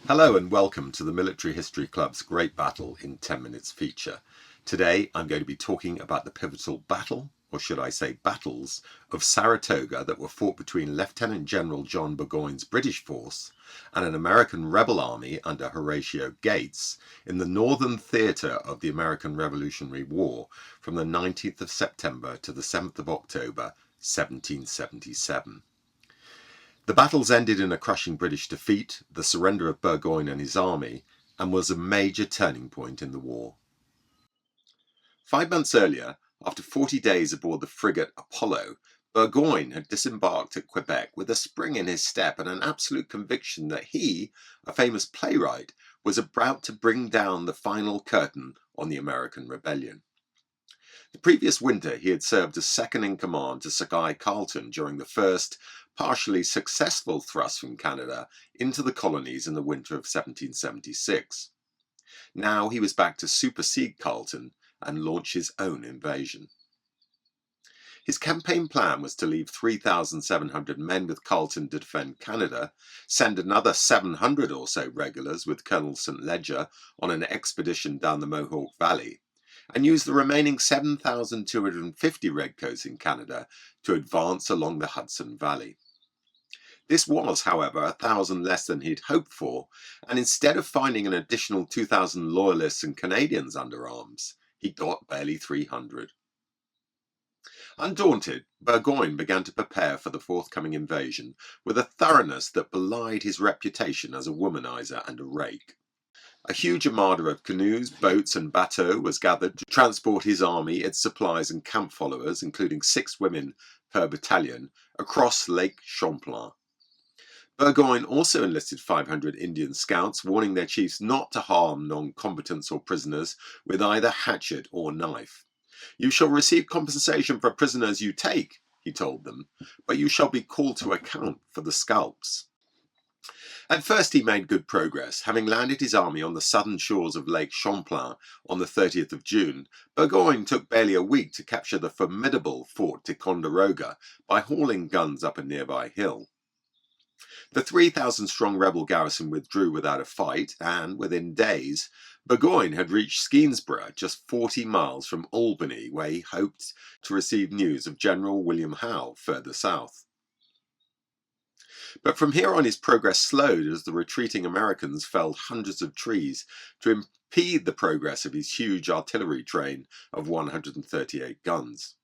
Hello and welcome to the Military History Club's Great Battle in 10 Minutes feature. Today I'm going to be talking about the pivotal battle, or should I say battles, of Saratoga that were fought between Lieutenant General John Burgoyne's British force and an American rebel army under Horatio Gates in the northern theatre of the American Revolutionary War from the 19th of September to the 7th of October 1777. The battles ended in a crushing British defeat, the surrender of Burgoyne and his army, and was a major turning point in the war. 5 months earlier, after 40 days aboard the frigate Apollo, Burgoyne had disembarked at Quebec with a spring in his step and an absolute conviction that he, a famous playwright, was about to bring down the final curtain on the American rebellion. The previous winter he had served as second in command to Sir Guy Carleton during the first, partially successful thrust from Canada into the colonies in the winter of 1776. Now he was back to supersede Carleton and launch his own invasion. His campaign plan was to leave 3,700 men with Carleton to defend Canada, send another 700 or so regulars with Colonel St. Leger on an expedition down the Mohawk Valley, and use the remaining 7,250 redcoats in Canada to advance along the Hudson Valley. This was, however, 1,000 less than he'd hoped for, and instead of finding an additional 2,000 Loyalists and Canadians under arms, he got barely 300. Undaunted, Burgoyne began to prepare for the forthcoming invasion with a thoroughness that belied his reputation as a womanizer and a rake. A huge armada of canoes, boats and bateaux was gathered to transport his army, its supplies and camp followers, including 6 women per battalion, across Lake Champlain. Burgoyne also enlisted 500 Indian scouts, warning their chiefs not to harm non-combatants or prisoners with either hatchet or knife. "You shall receive compensation for prisoners you take," he told them, "but you shall be called to account for the scalps." At first he made good progress. Having landed his army on the southern shores of Lake Champlain on the 30th of June, Burgoyne took barely a week to capture the formidable Fort Ticonderoga by hauling guns up a nearby hill. The 3,000-strong rebel garrison withdrew without a fight, and within days, Burgoyne had reached Skenesborough, just 40 miles from Albany, where he hoped to receive news of General William Howe further south. But from here on his progress slowed as the retreating Americans felled hundreds of trees to impede the progress of his huge artillery train of 138 guns.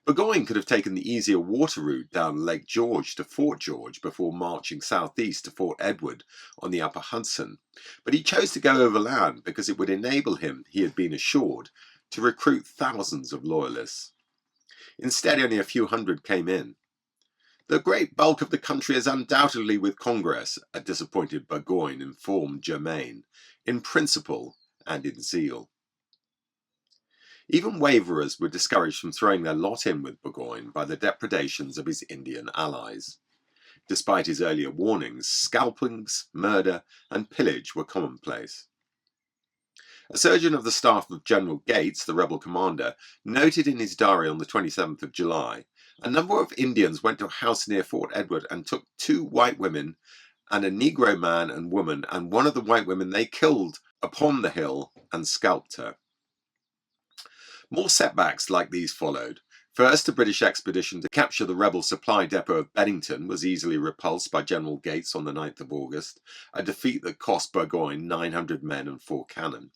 Burgoyne could have taken the easier water route down Lake George to Fort George before marching southeast to Fort Edward on the upper Hudson, but he chose to go overland because it would enable him, he had been assured, to recruit thousands of loyalists. Instead, only a few hundred came in. "The great bulk of the country is undoubtedly with Congress," a disappointed Burgoyne informed Germain, "in principle and in zeal." Even waverers were discouraged from throwing their lot in with Burgoyne by the depredations of his Indian allies. Despite his earlier warnings, scalpings, murder, and pillage were commonplace. A surgeon of the staff of General Gates, the rebel commander, noted in his diary on the 27th of July, "A number of Indians went to a house near Fort Edward and took 2 white women and a Negro man and woman, and one of the white women they killed upon the hill and scalped her." More setbacks like these followed. First, a British expedition to capture the rebel supply depot of Bennington was easily repulsed by General Gates on the 9th of August, a defeat that cost Burgoyne 900 men and 4 cannon.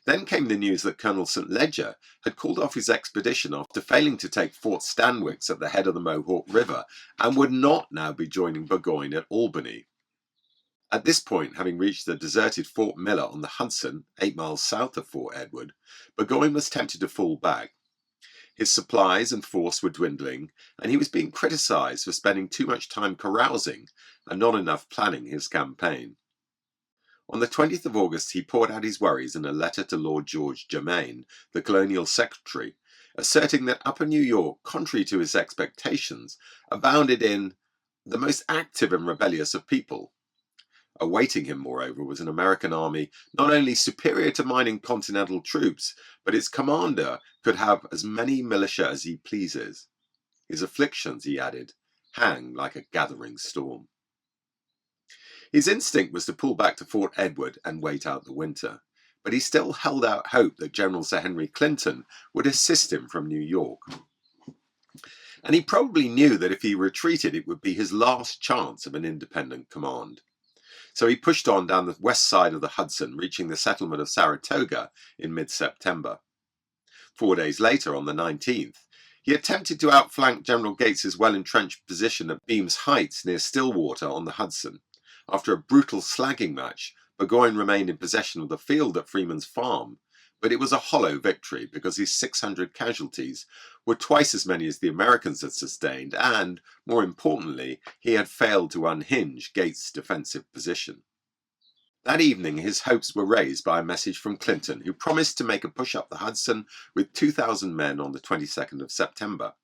Then came the news that Colonel St. Leger had called off his expedition after failing to take Fort Stanwix at the head of the Mohawk River and would not now be joining Burgoyne at Albany. At this point, having reached the deserted Fort Miller on the Hudson, 8 miles south of Fort Edward, Burgoyne was tempted to fall back. His supplies and force were dwindling, and he was being criticized for spending too much time carousing and not enough planning his campaign. On the 20th of August, he poured out his worries in a letter to Lord George Germain, the colonial secretary, asserting that Upper New York, contrary to his expectations, abounded in "the most active and rebellious of people." Awaiting him, moreover, was an American army not only superior to mining continental troops, but its commander could have as many militia as he pleases. His afflictions, he added, hang like a gathering storm. His instinct was to pull back to Fort Edward and wait out the winter, but he still held out hope that General Sir Henry Clinton would assist him from New York. And he probably knew that if he retreated, it would be his last chance of an independent command. So he pushed on down the west side of the Hudson, reaching the settlement of Saratoga in mid-September. 4 days later, on the 19th, he attempted to outflank General Gates's well-entrenched position at Beams Heights near Stillwater on the Hudson. After a brutal slagging match, Burgoyne remained in possession of the field at Freeman's Farm, but it was a hollow victory because his 600 casualties were twice as many as the Americans had sustained, and, more importantly, he had failed to unhinge Gates' defensive position. That evening, his hopes were raised by a message from Clinton, who promised to make a push up the Hudson with 2,000 men on the 22nd of September.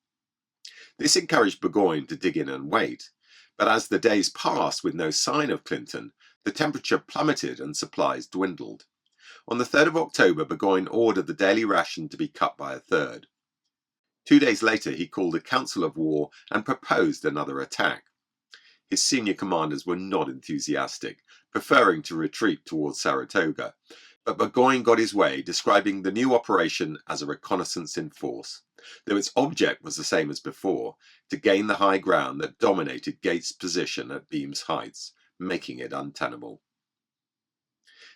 This encouraged Burgoyne to dig in and wait, but as the days passed with no sign of Clinton, the temperature plummeted and supplies dwindled. On the 3rd of October, Burgoyne ordered the daily ration to be cut by a third. 2 days later, he called a council of war and proposed another attack. His senior commanders were not enthusiastic, preferring to retreat towards Saratoga, but Burgoyne got his way, describing the new operation as a reconnaissance in force, though its object was the same as before, to gain the high ground that dominated Gates' position at Beams Heights, making it untenable.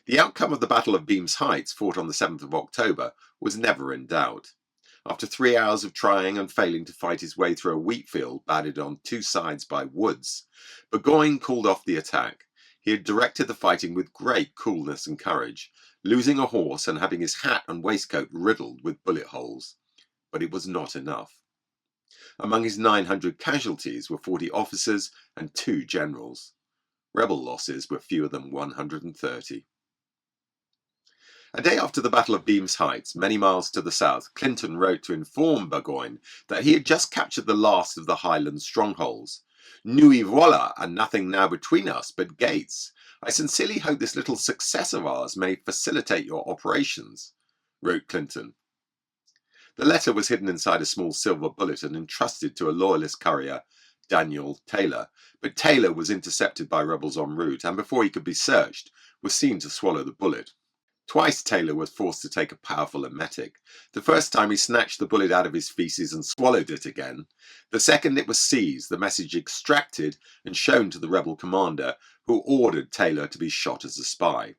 The outcome of the Battle of Beams Heights, fought on the 7th of October, was never in doubt. After 3 hours of trying and failing to fight his way through a wheat field bounded on two sides by woods, Burgoyne called off the attack. He had directed the fighting with great coolness and courage, losing a horse and having his hat and waistcoat riddled with bullet holes. But it was not enough. Among his 900 casualties were 40 officers and 2 generals. Rebel losses were fewer than 130. A day after the Battle of Beams Heights, many miles to the south, Clinton wrote to inform Burgoyne that he had just captured the last of the Highland strongholds. Nous y voilà, and nothing now between us but Gates. I sincerely hope this little success of ours may facilitate your operations, wrote Clinton. The letter was hidden inside a small silver bullet and entrusted to a loyalist courier, Daniel Taylor, but Taylor was intercepted by rebels en route, and before he could be searched, was seen to swallow the bullet. Twice Taylor was forced to take a powerful emetic. The first time he snatched the bullet out of his feces and swallowed it again. The second it was seized, the message extracted and shown to the rebel commander, who ordered Taylor to be shot as a spy.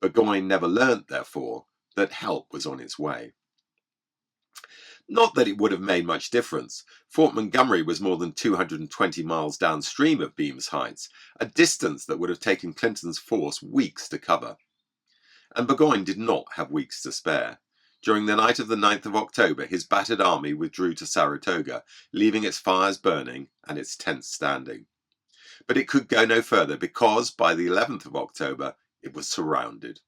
Burgoyne never learnt, therefore, that help was on its way. Not that it would have made much difference. Fort Montgomery was more than 220 miles downstream of Beams Heights, a distance that would have taken Clinton's force weeks to cover. And Burgoyne did not have weeks to spare. During the night of the 9th of October, his battered army withdrew to Saratoga, leaving its fires burning and its tents standing. But it could go no further because, by the 11th of October, it was surrounded.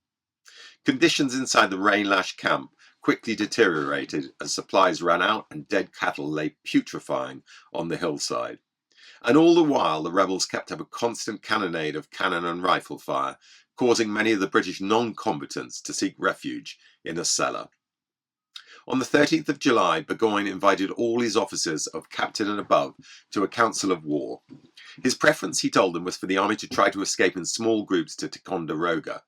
Conditions inside the rain-lashed camp quickly deteriorated as supplies ran out and dead cattle lay putrefying on the hillside. And all the while, the rebels kept up a constant cannonade of cannon and rifle fire, causing many of the British non-combatants to seek refuge in a cellar. On the 13th of July, Burgoyne invited all his officers of captain and above to a council of war. His preference, he told them, was for the army to try to escape in small groups to Ticonderoga,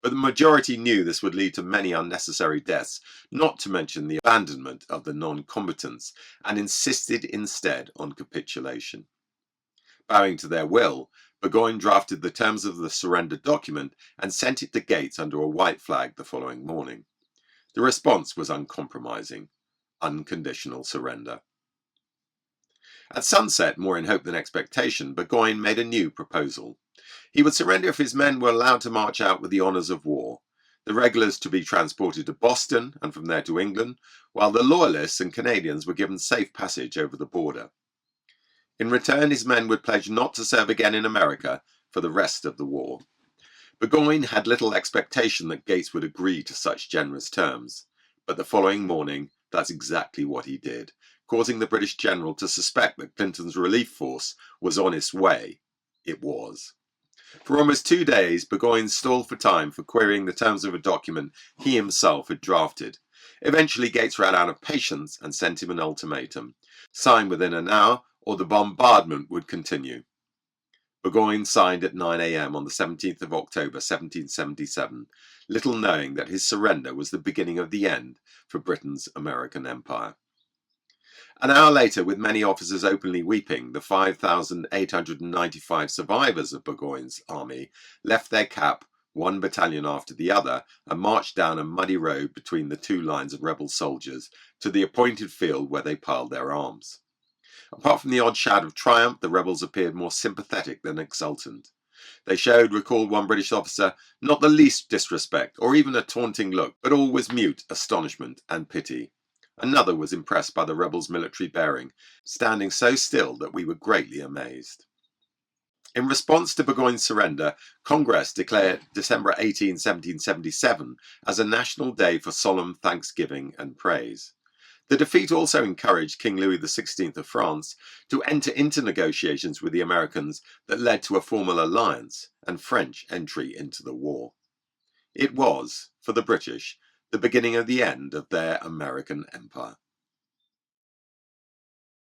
but the majority knew this would lead to many unnecessary deaths, not to mention the abandonment of the non-combatants, and insisted instead on capitulation. Bowing to their will, Burgoyne drafted the terms of the surrender document and sent it to Gates under a white flag the following morning. The response was uncompromising: unconditional surrender. At sunset, more in hope than expectation, Burgoyne made a new proposal. He would surrender if his men were allowed to march out with the honours of war, the regulars to be transported to Boston and from there to England, while the loyalists and Canadians were given safe passage over the border. In return, his men would pledge not to serve again in America for the rest of the war. Burgoyne had little expectation that Gates would agree to such generous terms, but the following morning that's exactly what he did, causing the British general to suspect that Clinton's relief force was on its way. It was. For almost 2 days, Burgoyne stalled for time for querying the terms of a document he himself had drafted. Eventually, Gates ran out of patience and sent him an ultimatum: sign within an hour, or the bombardment would continue. Burgoyne signed at 9 a.m. on the 17th of October 1777, little knowing that his surrender was the beginning of the end for Britain's American empire. An hour later, with many officers openly weeping, the 5,895 survivors of Burgoyne's army left their cap, one battalion after the other, and marched down a muddy road between the two lines of rebel soldiers to the appointed field where they piled their arms. Apart from the odd shout of triumph, the rebels appeared more sympathetic than exultant. They showed, recalled one British officer, not the least disrespect or even a taunting look, but all was mute astonishment and pity. Another was impressed by the rebels' military bearing, standing so still that we were greatly amazed. In response to Burgoyne's surrender, Congress declared December 18, 1777 as a national day for solemn thanksgiving and praise. The defeat also encouraged King Louis XVI of France to enter into negotiations with the Americans that led to a formal alliance and French entry into the war. It was, for the British, the beginning of the end of their American empire.